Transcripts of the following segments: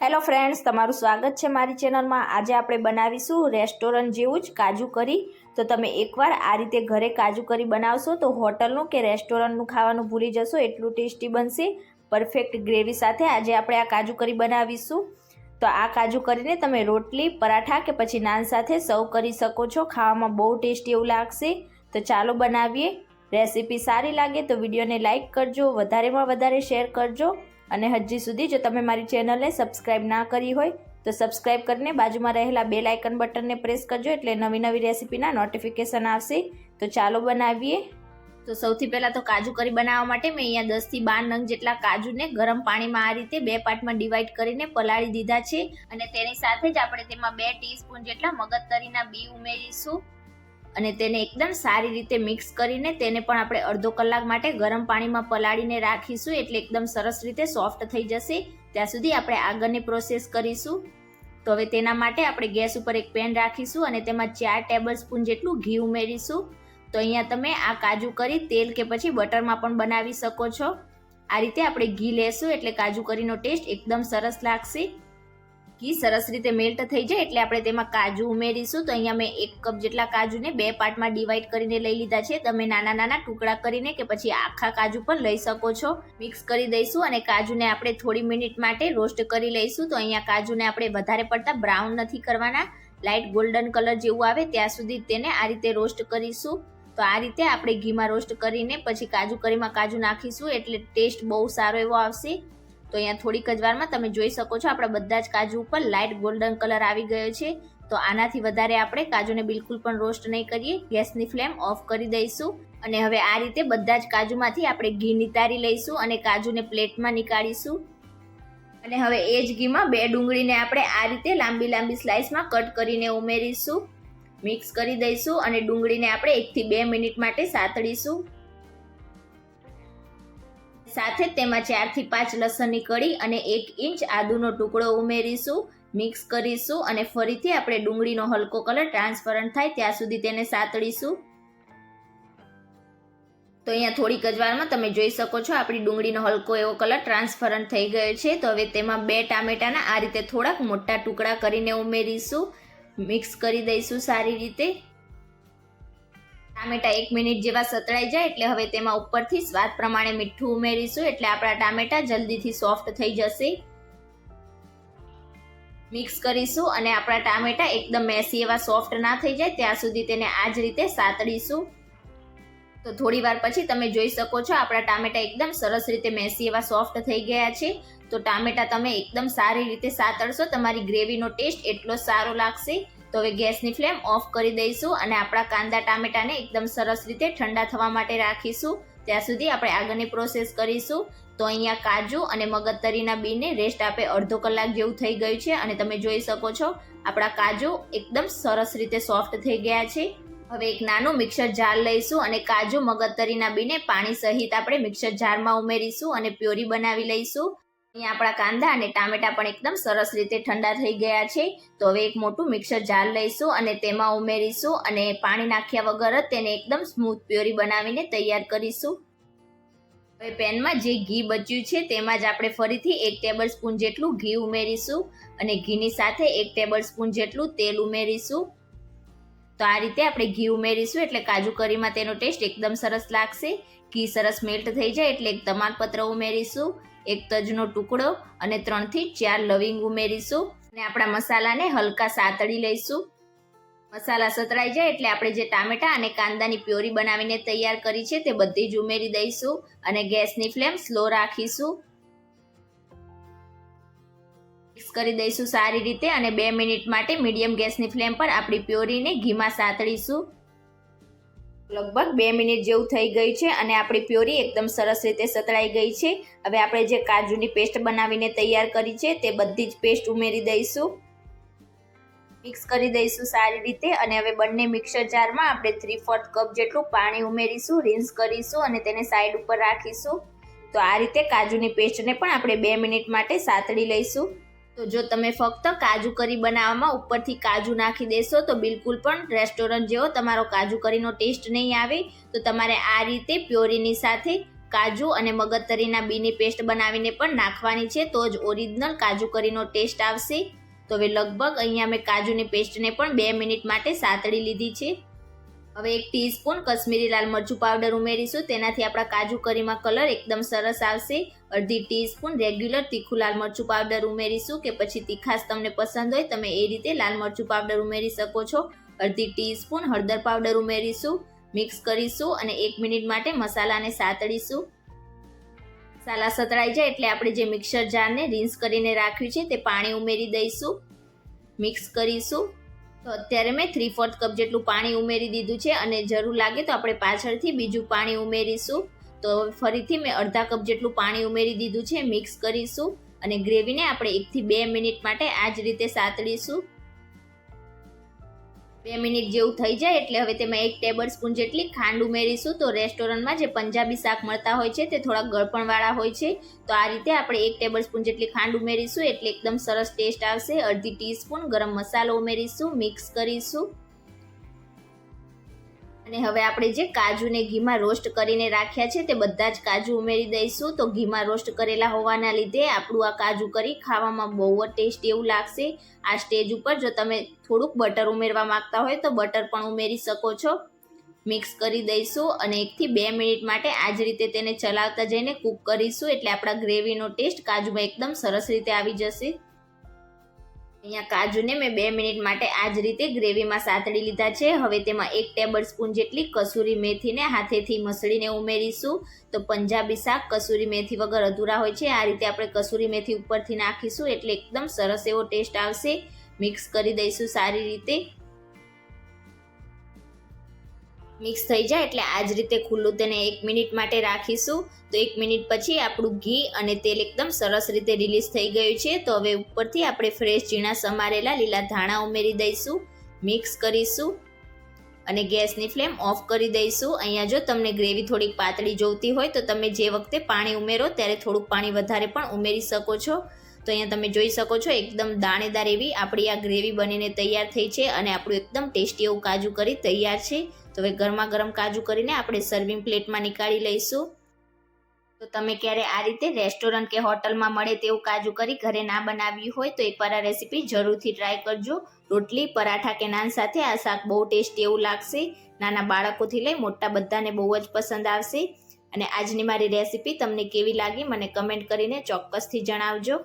Hello friends, તમારું સ્વાગત છે મારી ચેનલમાં। આજે આપણે બનાવીશું રેસ્ટોરન્ટ જેવું જ કાજુ કરી। તો તમે એકવાર આ રીતે ઘરે કાજુ કરી બનાવશો તો હોટલનું કે રેસ્ટોરન્ટનું ખાવાનું ભૂલી જશો, એટલું ટેસ્ટી બનશે। પરફેક્ટ ગ્રેવી સાથે આજે આપણે આ કાજુ કરી બનાવીશું। તો આ કાજુ કરીને તમે રોટલી, પરાઠા કે પછી નાન સાથે સર્વ કરી શકો છો। ખાવામાં બહુ ટેસ્ટી એવું લાગશે। તો ચાલો બનાવીએ। રેસીપી સારી લાગે તો વિડીયોને લાઇક કરજો, વધારેમાં વધારે શેર કરજો। અને હજી સુધી જો તમે મારી ચેનલને સબસ્ક્રાઇબ ના કરી હોય તો સબસ્ક્રાઇબ કરીને બાજુમાં રહેલા બેલ આઇકન બટનને પ્રેસ કરજો, એટલે નવી નવી રેસીપીના નોટિફિકેશન આવશે। તો ચાલો બનાવીએ। તો સૌથી પહેલાં તો કાજુ કરી બનાવવા માટે મેં અહીંયા 10 થી 12 નંગ જેટલા કાજુને ગરમ પાણીમાં આ રીતે 2 પાર્ટમાં ડિવાઈડ કરીને પલાળી દીધા છે। અને તેની સાથે જ આપણે તેમાં 2 ટીસ્પૂન જેટલા મગજતરીના બી ઉમેરીશું અને તેને એકદમ સારી રીતે મિક્સ કરીને તેને પણ આપણે અડધો કલાક માટે ગરમ પાણીમાં પલાળીને રાખીશું, એટલે એકદમ સરસ રીતે સોફ્ટ થઈ જશે। ત્યાં સુધી આપણે આગળની પ્રોસેસ કરીશું। તો હવે તેના માટે આપણે ગેસ ઉપર એક પેન રાખીશું અને તેમાં 4 ટેબલસ્પૂન જેટલું ઘી ઉમેરીશું। તો અહીંયા તમે આ કાજુ કરી તેલ કે પછી બટરમાં પણ બનાવી શકો છો। આ રીતે આપણે ઘી લેશું એટલે કાજુ કરીનો ટેસ્ટ એકદમ સરસ લાગશે। ઘી સરસ રીતે મેલ્ટ થઈ જાય એટલે આપણે તેમાં કાજુ ઉમેરીશું। તો અહીંયા મેં 1 કપ જેટલા કાજુને 2 પાર્ટમાં ડિવાઈડ કરીને લઈ લીધા છે। તમે નાના નાના ટુકડા કરીને કે પછી આખા કાજુ પણ લઈ શકો છો। મિક્સ કરી દઈશું અને કાજુને આપણે થોડી મિનિટ માટે રોસ્ટ કરી લઈશું। તો અહીંયા કાજુને આપણે વધારે પડતા બ્રાઉન નથી કરવાના, લાઇટ ગોલ્ડન કલર જેવું આવે ત્યાં સુધી તેને આ રીતે રોસ્ટ કરીશું। તો આ રીતે આપણે ઘીમાં રોસ્ટ કરીને પછી કાજુ કરીમાં કાજુ નાખીશું એટલે ટેસ્ટ બહુ સારો એવો આવશે। તો અહીંયા થોડીક જ વારમાં તમે જોઈ શકો છો આપણા બધા જ કાજુ ઉપર લાઇટ ગોલ્ડન કલર આવી ગયો છે। તો આનાથી વધારે આપણે કાજુને બિલકુલ પણ રોસ્ટ નહીં કરીએ, ગેસની ફ્લેમ ઓફ કરી દઈશું। અને હવે આ રીતે બધા જ કાજુમાંથી આપણે ઘી નિતારી લઈશું અને કાજુને પ્લેટમાં નીકાળીશું। અને હવે એ જ ઘીમાં 2 ડુંગળીને આપણે આ રીતે લાંબી લાંબી સ્લાઇસમાં કટ કરીને ઉમેરીશું, મિક્સ કરી દઈશું અને ડુંગળીને આપણે 1 થી 2 મિનિટ માટે સાતળીશું। સાથે તેમાં 4 થી 5 લસણની કળી અને 1 ઇંચ આદુનો ટુકડો ઉમેરીશું, મિક્સ કરીશું અને ફરીથી આપણે ડુંગળીનો હલકો કલર ટ્રાન્સપરન્ટ થાય ત્યાં સુધી તેને સાતળીશું। તો અહીંયા થોડીક જ વારમાં તમે જોઈ શકો છો આપણી ડુંગળીનો હલકો એવો કલર ટ્રાન્સપરન્ટ થઈ ગયો છે। તો હવે તેમાં 2 ટામેટાના આ રીતે થોડાક મોટા ટુકડા કરીને ઉમેરીશું, મિક્સ કરી દઈશું સારી રીતે। ટામેટા 1 મિનિટ જેવા સતળાઈ જાય એટલે હવે તેમાં ઉપરથી સ્વાદ પ્રમાણે મીઠું ઉમેરીશું, એટલે આપણા ટામેટા જલ્દીથી સોફ્ટ થઈ જશે। મિક્સ કરીશું અને આપણા ટામેટા એકદમ મેસી એવા સોફ્ટ ના થઈ જાય ત્યાં સુધી તેને આ જ રીતે સાતળીશું। તો થોડી વાર પછી તમે જોઈ શકો છો આપણા ટામેટા એકદમ સરસ રીતે મેસી એવા સોફ્ટ થઈ ગયા છે। તો ટામેટા તમે એકદમ સારી રીતે સાતળશો, તમારી ગ્રેવીનો ટેસ્ટ એટલો સારો લાગશે। તો હવે ગેસની ફ્લેમ ઓફ કરી દઈશું અને આપણા કાંદા ટામેટાને એકદમ સરસ રીતે ઠંડા થવા માટે રાખીશું। ત્યાં સુધી આપણે આગળની પ્રોસેસ કરીશું। તો અહીંયા કાજુ અને મગજતરીના બીને રેસ્ટ આપે અડધો કલાક જેવું થઈ ગયું છે અને તમે જોઈ શકો છો આપણા કાજુ એકદમ સરસ રીતે સોફ્ટ થઈ ગયા છે। હવે એક નાનું મિક્સર જાર લઈશું અને કાજુ મગજતરીના બીને પાણી સહિત આપણે મિક્સર જારમાં ઉમેરીશું અને પ્યોરી બનાવી લઈશું। અહીંયા આપણા કાંદા અને ટામેટા પણ એકદમ સરસ રીતે ઠંડા થઈ ગયા છે। તો હવે એક મોટું મિક્સર જાર લઈશું અને તેમાં ઉમેરીશું અને પાણી નાખ્યા વગર જ તેને એકદમ સ્મૂથ પ્યોરી બનાવીને તૈયાર કરીશું। હવે પેનમાં જે ઘી બચ્યું છે તેમાં જ આપણે ફરીથી 1 ટેબલસ્પૂન જેટલું ઘી ઉમેરીશું અને ઘીની સાથે 1 ટેબલસ્પૂન જેટલું તેલ ઉમેરીશું। તો આ રીતે આપણે ઘી ઉમેરીશું એટલે કાજુ કરીમાં તેનો ટેસ્ટ એકદમ સરસ લાગશે। ઘી સરસ મેલ્ટ થઈ જાય એટલે એક તમાલપત્ર ઉમેરીશું, 1 તજનો ટુકડો અને 3 થી 4 લવિંગ ઉમેરીશું અને આપણા મસાલાને હલકા સાતળી લઈશું। મસાલા સતળાઈ જાય એટલે આપણે જે ટામેટા અને કાંદાની પ્યોરી બનાવીને તૈયાર કરી છે તે બધી જ ઉમેરી દઈશું અને ગેસની ફ્લેમ સ્લો રાખીશું। મિક્સ કરી દઈશું સારી રીતે અને 2 મિનિટ માટે મીડિયમ ગેસની ફ્લેમ પર આપણી પ્યોરીને ઘીમાં સાતળીશું। લગભગ 2 મિનિટ જેવું થઈ ગયું છે અને આપણી પ્યોરી એકદમ સરસ રીતે સતળાઈ ગઈ છે। હવે આપણે જે કાજુની પેસ્ટ બનાવીને તૈયાર કરી છે તે બધી જ પેસ્ટ ઉમેરી દઈશું, મિક્સ કરી દઈશું સારી રીતે અને હવે બંને મિક્સર જારમાં આપણે 3/4 કપ જેટલું પાણી ઉમેરીશું, રિન્સ કરીશું અને તેને સાઈડ ઉપર રાખીશું। તો આ રીતે કાજુની પેસ્ટને પણ આપણે 2 મિનિટ માટે સાતળી લઈશું। તો જો તમે ફક્ત કાજુ કરી બનાવવામાં ઉપરથી કાજુ નાખી દેશો તો બિલકુલ પણ રેસ્ટોરન્ટ જેવો તમારો કાજુ કરીનો ટેસ્ટ નહીં આવે। તો તમારે આ રીતે પ્યોરીની સાથે કાજુ અને મગજતરીના બીની પેસ્ટ બનાવીને પણ નાખવાની છે, તો જ ઓરિજિનલ કાજુ કરીનો ટેસ્ટ આવશે. તો હવે લગભગ અહીંયા મેં કાજુની પેસ્ટને પણ 2 મિનિટ માટે સાતળી લીધી છે. હવે 1 ટીસ્પૂન કશ્મીરી લાલ મરચું પાવડર ઉમેરીશું, તેનાથી આપણા કાજુ કરીમાં કલર એકદમ સરસ આવશે. અડધી ટીસ્પૂન રેગ્યુલર તીખું લાલ મરચું પાવડર ઉમેરીશું, કે પછી તીખાશ તમને પસંદ હોય તમે એ રીતે લાલ મરચું પાવડર ઉમેરી શકો છો. અડધી ટીસ્પૂન હળદર પાવડર ઉમેરીશું, મિક્સ કરીશું અને 1 મિનિટ માટે મસાલાને સાતળીશું. મસાલા સતળાઈ જાય એટલે આપણે જે મિક્સર જારને રિન્સ કરીને રાખ્યું છે તે પાણી ઉમેરી દઈશું, મિક્સ કરીશું. તો અત્યારે મેં 3/4 કપ જેટલું પાણી ઉમેરી દીધું છે અને જરૂર લાગે તો આપણે પાછળથી બીજું પાણી ઉમેરીશું. તો ફરીથી મેં અડધા કપ જેટલું પાણી ઉમેરી દીધું છે, મિક્સ કરીશું અને ગ્રેવીને આપણે 1 થી 2 મિનિટ માટે આ જ રીતે સાતળીશું. 2 મિનિટ જેવું થઈ જાય એટલે હવે તેમાં 1 ટેબલ સ્પૂન જેટલી ખાંડ ઉમેરીશું. તો રેસ્ટોરન્ટમાં જે પંજાબી શાક મળતા હોય છે તે થોડા ગળપણવાળા હોય છે, તો આ રીતે આપણે 1 ટેબલ સ્પૂન જેટલી ખાંડ ઉમેરીશું એટલે એકદમ સરસ ટેસ્ટ આવશે. અડધી ટીસ્પૂન ગરમ મસાલો ઉમેરીશું, મિક્સ કરીશું અને હવે આપણે જે કાજુને ઘીમાં રોસ્ટ કરીને રાખ્યા છે તે બધા જ કાજુ ઉમેરી દઈશું. તો ઘીમાં રોસ્ટ કરેલા હોવાના લીધે આપણું આ કાજુ કરી ખાવામાં બહુ જ ટેસ્ટી એવું લાગશે. આ સ્ટેજ ઉપર જો તમે થોડુંક બટર ઉમેરવા માંગતા હોય તો બટર પણ ઉમેરી શકો છો. મિક્સ કરી દઈશું અને 1 થી 2 મિનિટ માટે આ જ રીતે તેને ચલાવતા જઈને કૂક કરીશું એટલે આપણા ગ્રેવીનો ટેસ્ટ કાજુમાં એકદમ સરસ રીતે આવી જશે. અહીંયા કાજુને મેં 2 મિનિટ માટે આ જ રીતે ગ્રેવીમાં સાતળી લીધા છે. હવે તેમાં 1 ટેબલ સ્પૂન જેટલી કસૂરી મેથીને હાથેથી મસળીને ઉમેરીશું. તો પંજાબી શાક કસૂરી મેથી વગર અધૂરા હોય છે, આ રીતે આપણે કસૂરી મેથી ઉપરથી નાખીશું એટલે એકદમ સરસ એવો ટેસ્ટ આવશે. મિક્સ કરી દઈશું સારી રીતે. મિક્સ થઈ જાય એટલે આ જ રીતે ખુલ્લું તેને 1 મિનિટ માટે રાખીશું. તો 1 મિનિટ પછી આપણું ઘી અને તેલ એકદમ સરસ રીતે રિલીઝ થઈ ગયું છે. તો હવે ઉપરથી આપણે ફ્રેશ ઝીણા સમારેલા લીલા ધાણા ઉમેરી દઈશું, મિક્સ કરીશું અને ગેસની ફ્લેમ ઓફ કરી દઈશું. અહીંયા જો તમને ગ્રેવી થોડીક પાતળી જોઈતી હોય તો તમે જે વખતે પાણી ઉમેરો ત્યારે થોડુંક પાણી વધારે પણ ઉમેરી શકો છો. તો અહીંયા તમે જોઈ શકો છો એકદમ દાણેદાર એવી આપણી આ ગ્રેવી બનીને તૈયાર થઈ છે અને આપણું એકદમ ટેસ્ટી એવું કાજુ કરી તૈયાર છે. તો હવે ગરમા ગરમ કાજુ કરીને આપણે સર્વિંગ પ્લેટમાં નીકાળી લઈશું. તો તમે ક્યારે આ રીતે રેસ્ટોરન્ટ કે હોટલમાં મળે તેવું કાજુ કરી ઘરે ના બનાવ્યું હોય તો એકવાર આ રેસીપી જરૂરથી ટ્રાય કરજો. રોટલી, પરાઠા કે નાન સાથે આ શાક બહુ ટેસ્ટી એવું લાગશે. નાના બાળકોથી લઈ મોટા બધાને બહુ જ પસંદ આવશે. અને આજની મારી રેસીપી તમને કેવી લાગી મને કમેન્ટ કરીને ચોક્કસથી જણાવજો.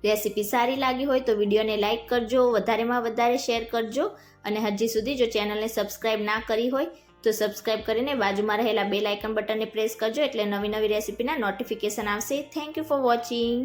રેસીપી સારી લાગી હોય તો વિડીયોને લાઇક કરજો, વધારેમાં વધારે શેર કરજો અને હજી સુધી જો ચેનલને સબસ્ક્રાઈબ ના કરી હોય તો સબસ્ક્રાઈબ કરીને બાજુમાં રહેલા બેલ આઇકન બટનને પ્રેસ કરજો એટલે નવી નવી રેસીપીના નોટિફિકેશન આવશે. Thank you for watching.